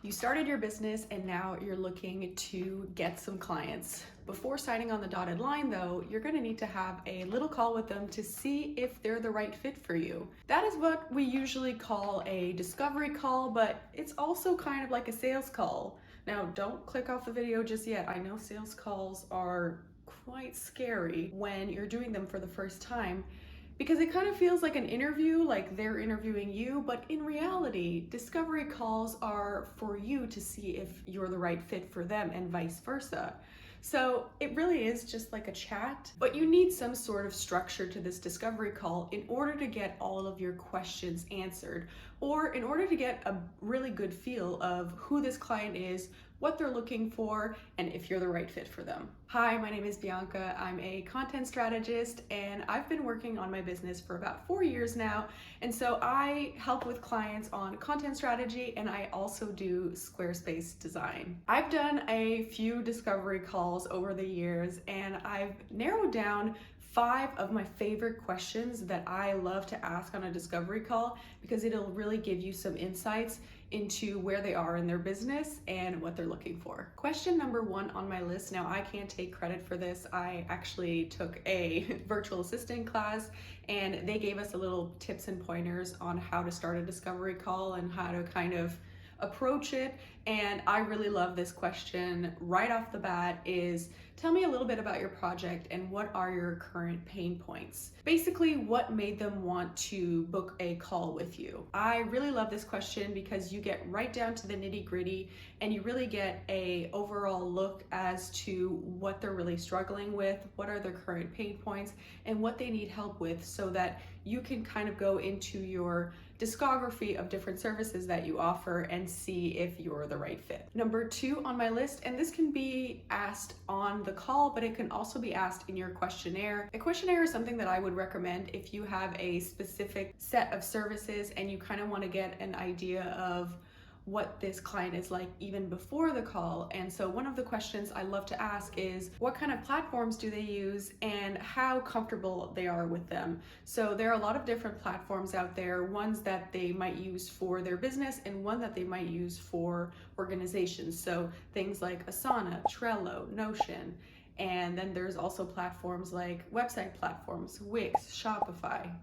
You started your business and now you're looking to get some clients. Before signing on the dotted line though, you're gonna need to have a little call with them to see if they're the right fit for you. That is what we usually call a discovery call, but it's also kind of like a sales call. Now, don't click off the video just yet. I know sales calls are quite scary when you're doing them for the first time, because it kind of feels like an interview, like they're interviewing you, but in reality, discovery calls are for you to see if you're the right fit for them and vice versa. So it really is just like a chat, but you need some sort of structure to this discovery call in order to get all of your questions answered, or in order to get a really good feel of who this client is, what they're looking for, and if you're the right fit for them. Hi, my name is Bianca. I'm a content strategist and I've been working on my business for about 4 years now. And so I help with clients on content strategy and I also do Squarespace design. I've done a few discovery calls over the years and I've narrowed down 5 of my favorite questions that I love to ask on a discovery call because it'll really give you some insights into where they are in their business and what they're looking for. Question number 1 on my list, now I can't take credit for this, I actually took a virtual assistant class and they gave us a little tips and pointers on how to start a discovery call and how to kind of approach it, and I really love this question right off the bat is, tell me a little bit about your project and what are your current pain points? Basically, what made them want to book a call with you? I really love this question because you get right down to the nitty-gritty and you really get a overall look as to what they're really struggling with, what are their current pain points, and what they need help with so that you can kind of go into your discography of different services that you offer and see if you're the right fit. Number 2 on my list, and this can be asked on the call, but it can also be asked in your questionnaire. A questionnaire is something that I would recommend if you have a specific set of services and you kind of want to get an idea of what this client is like even before the call. And so one of the questions I love to ask is, what kind of platforms do they use and how comfortable they are with them? So there are a lot of different platforms out there, ones that they might use for their business and one that they might use for organizations. So things like Asana, Trello, Notion. And then there's also platforms like website platforms, Wix, Shopify,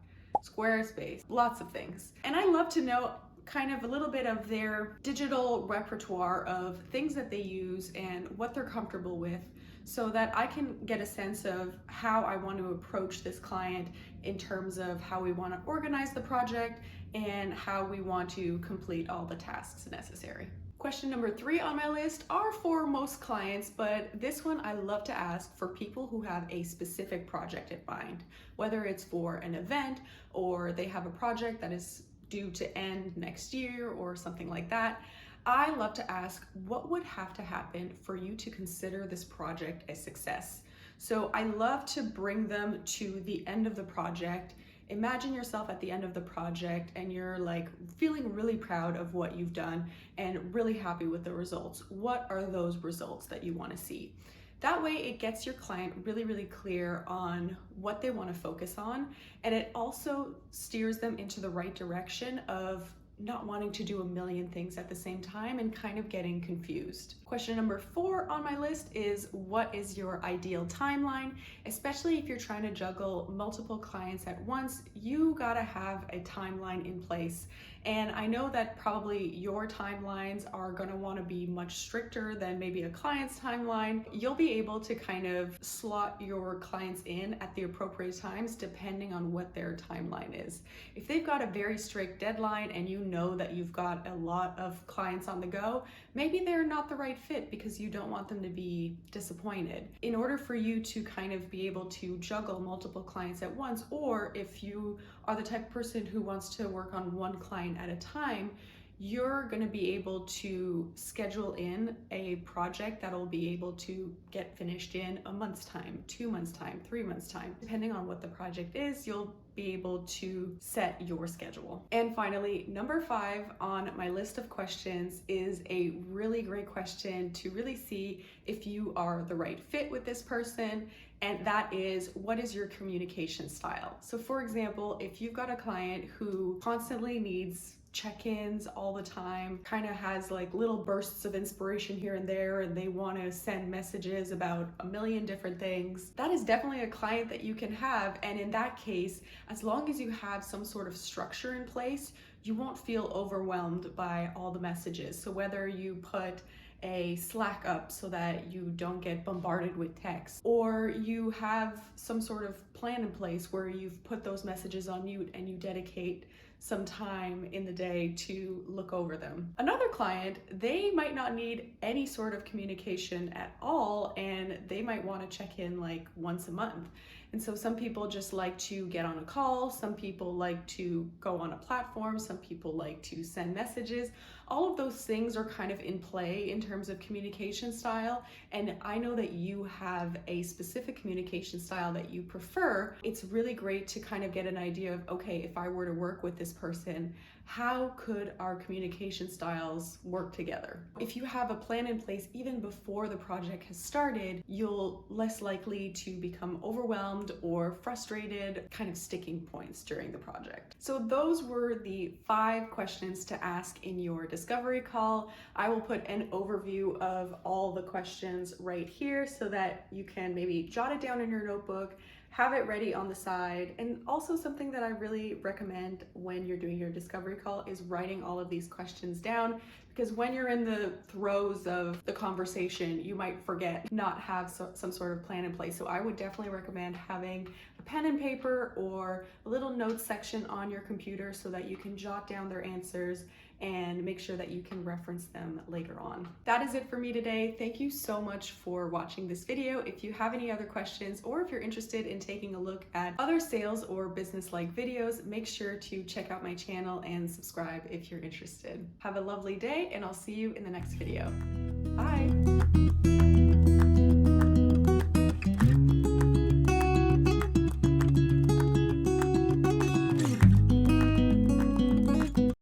Squarespace, lots of things. And I love to know kind of a little bit of their digital repertoire of things that they use and what they're comfortable with so that I can get a sense of how I want to approach this client in terms of how we want to organize the project and how we want to complete all the tasks necessary. Question number 3 on my list are for most clients, but this one I love to ask for people who have a specific project in mind, whether it's for an event or they have a project that is due to end next year or something like that. I love to ask, what would have to happen for you to consider this project a success? So I love to bring them to the end of the project. Imagine yourself at the end of the project and you're like feeling really proud of what you've done and really happy with the results. What are those results that you want to see? That way it gets your client really, really clear on what they want to focus on, and it also steers them into the right direction of not wanting to do a million things at the same time and kind of getting confused. Question number 4 on my list is, what is your ideal timeline? Especially if you're trying to juggle multiple clients at once, you gotta have a timeline in place. And I know that probably your timelines are gonna wanna be much stricter than maybe a client's timeline. You'll be able to kind of slot your clients in at the appropriate times depending on what their timeline is. If they've got a very strict deadline and you know that you've got a lot of clients on the go, maybe they're not the right fit because you don't want them to be disappointed. In order for you to kind of be able to juggle multiple clients at once, or if you are the type of person who wants to work on one client at a time, you're going to be able to schedule in a project that'll be able to get finished in a month's time, 2 months' time, 3 months' time. Depending on what the project is, you'll be able to set your schedule. And finally, number 5 on my list of questions is a really great question to really see if you are the right fit with this person, and that is, what is your communication style? So for example, if you've got a client who constantly needs check-ins all the time, kind of has like little bursts of inspiration here and there, and they want to send messages about a million different things, that is definitely a client that you can have. And in that case, as long as you have some sort of structure in place, you won't feel overwhelmed by all the messages. So whether you put a Slack up so that you don't get bombarded with text, or you have some sort of plan in place where you've put those messages on mute and you dedicate some time in the day to look over them. Another client, they might not need any sort of communication at all, and they might want to check in like once a month. And so some people just like to get on a call, some people like to go on a platform, some people like to send messages. All of those things are kind of in play in terms of communication style. And I know that you have a specific communication style that you prefer. It's really great to kind of get an idea of, okay, if I were to work with this person, how could our communication styles work together? If you have a plan in place even before the project has started, you'll less likely to become overwhelmed or frustrated, kind of sticking points during the project. So those were the 5 questions to ask in your discovery call. I will put an overview of all the questions right here so that you can maybe jot it down in your notebook, have it ready on the side. And also something that I really recommend when you're doing your discovery call is writing all of these questions down, because when you're in the throes of the conversation, you might forget, not have some sort of plan in place. So I would definitely recommend having a pen and paper or a little notes section on your computer so that you can jot down their answers and make sure that you can reference them later on. That is it for me today. Thank you so much for watching this video. If you have any other questions, or if you're interested in taking a look at other sales or business-like videos, make sure to check out my channel and subscribe if you're interested. Have a lovely day, and I'll see you in the next video. Bye.